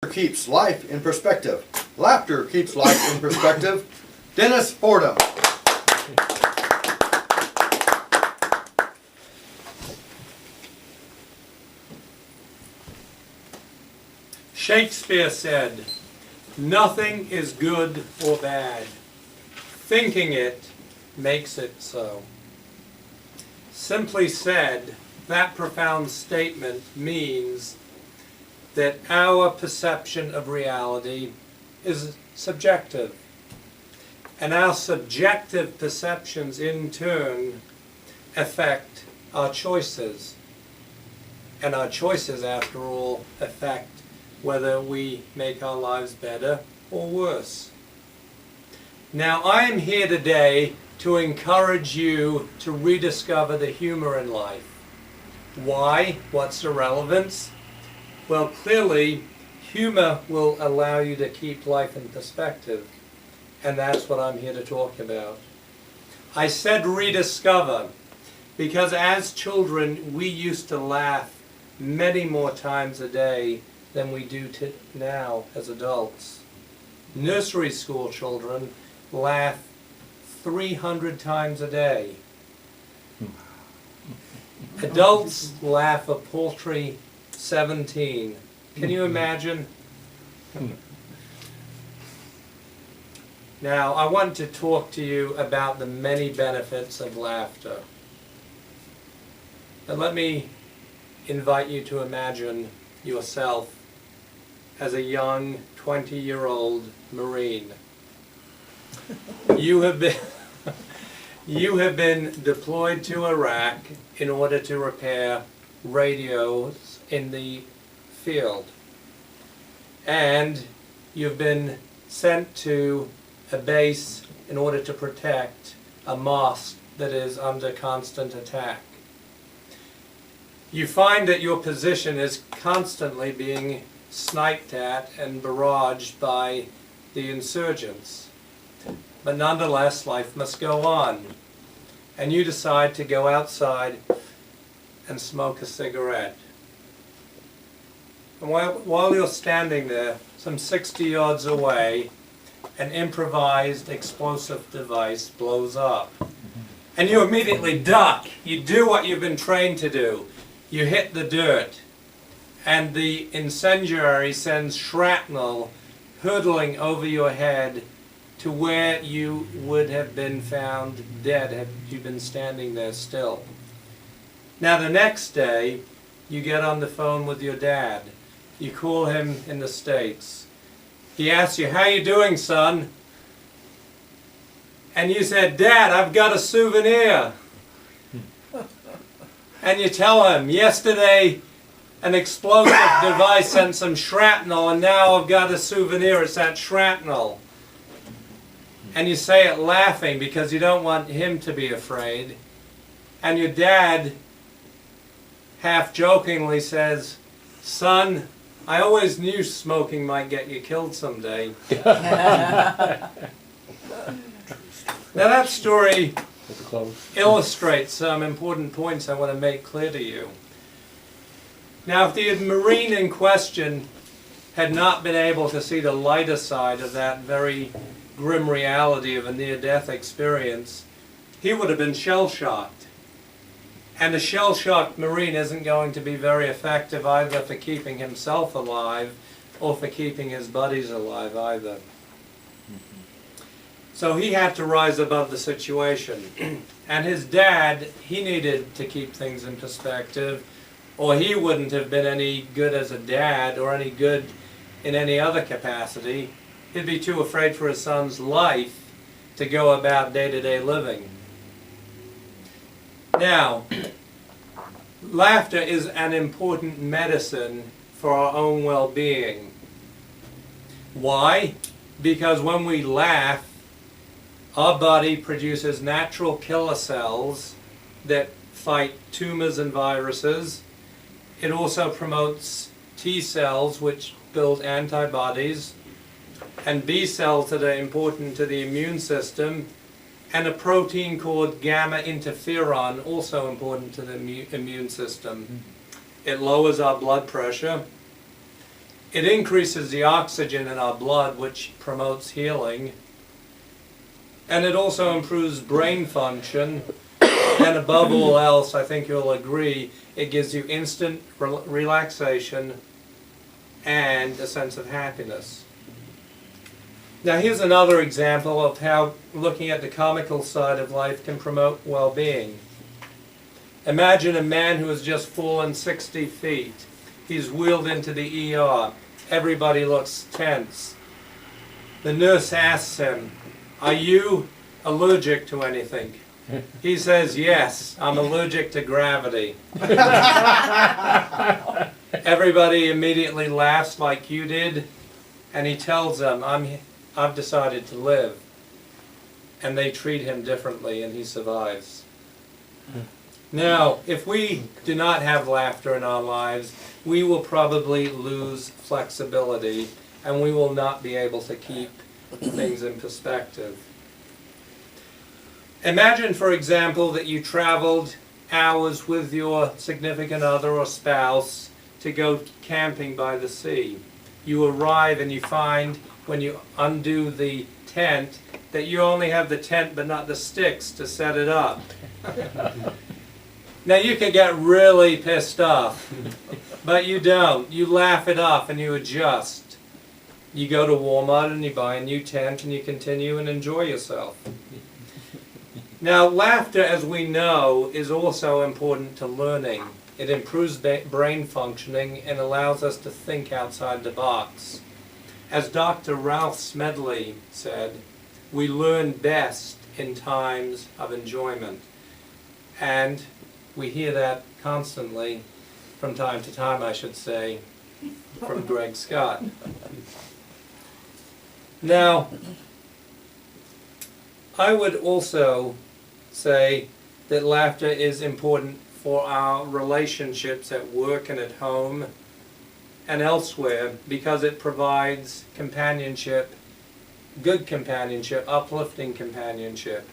Keeps life in perspective. Laughter keeps life in perspective. Dennis Fordham. Shakespeare said, "Nothing is good or bad. Thinking it makes it so." Simply said, that profound statement means that our perception of reality is subjective. And our subjective perceptions in turn affect our choices. And our choices, after all, affect whether we make our lives better or worse. Now, I am here today to encourage you to rediscover the humor in life. Why? What's the relevance? Well, clearly, humor will allow you to keep life in perspective, and that's what I'm here to talk about. I said rediscover, because as children, we used to laugh many more times a day than we do now as adults. Nursery school children laugh 300 times a day. Adults laugh a paltry 17. Can you imagine? Now, I want to talk to you about the many benefits of laughter. But let me invite you to imagine yourself as a young 20-year-old Marine. You have been deployed to Iraq in order to repair radios in the field. And you've been sent to a base in order to protect a mosque that is under constant attack. You find that your position is constantly being sniped at and barraged by the insurgents. But nonetheless, life must go on. And you decide to go outside and smoke a cigarette. And while you're standing there, some 60 yards away, an improvised explosive device blows up. And you immediately duck. You do what you've been trained to do. You hit the dirt. And the incendiary sends shrapnel hurtling over your head to where you would have been found dead had you been standing there still. Now the next day, you get on the phone with your dad. You call him in the States. He asks you, "How you doing, son?" And you said, "Dad, I've got a souvenir." And you tell him, "Yesterday an explosive device sent some shrapnel, and now I've got a souvenir, it's that shrapnel." And you say it laughing because you don't want him to be afraid. And your dad, half jokingly, says, "Son, I always knew smoking might get you killed someday." Now that story illustrates some important points I want to make clear to you. Now, if the Marine in question had not been able to see the lighter side of that very grim reality of a near-death experience, he would have been shell-shocked. And a shell-shocked Marine isn't going to be very effective either for keeping himself alive or for keeping his buddies alive either. So he had to rise above the situation. And his dad, he needed to keep things in perspective, or he wouldn't have been any good as a dad or any good in any other capacity. He'd be too afraid for his son's life to go about day-to-day living. Now, laughter is an important medicine for our own well-being. Why? Because when we laugh, our body produces natural killer cells that fight tumors and viruses. It also promotes T cells, which build antibodies, and B cells that are important to the immune system, and a protein called gamma interferon, also important to the immune system. It lowers our blood pressure. It increases the oxygen in our blood, which promotes healing. And it also improves brain function. And above all else, I think you'll agree, it gives you instant relaxation and a sense of happiness. Now here's another example of how looking at the comical side of life can promote well-being. Imagine a man who has just fallen 60 feet. He's wheeled into the ER. Everybody looks tense. The nurse asks him, "Are you allergic to anything?" He says, "Yes, I'm allergic to gravity." Everybody immediately laughs like you did, and he tells them, I've decided to live. And they treat him differently, and he survives. Now, if we do not have laughter in our lives, we will probably lose flexibility, and we will not be able to keep things in perspective. Imagine, for example, that you traveled hours with your significant other or spouse to go camping by the sea. You arrive and you find, when you undo the tent, that you only have the tent but not the sticks to set it up. Now you can get really pissed off, but you don't. You laugh it off and you adjust. You go to Walmart and you buy a new tent and you continue and enjoy yourself. Now, laughter, as we know, is also important to learning. It improves brain functioning and allows us to think outside the box. As Dr. Ralph Smedley said, we learn best in times of enjoyment. And we hear that constantly, from time to time, I should say, from Greg Scott. Now, I would also say that laughter is important for our relationships at work and at home and elsewhere, because it provides companionship, good companionship, uplifting companionship.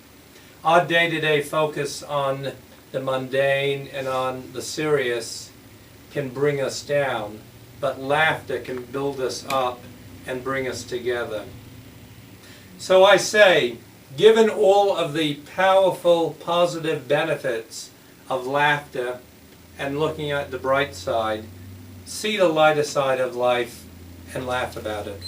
Our day-to-day focus on the mundane and on the serious can bring us down, but laughter can build us up and bring us together. So I say, given all of the powerful, positive benefits of laughter and looking at the bright side, see the lighter side of life and laugh about it.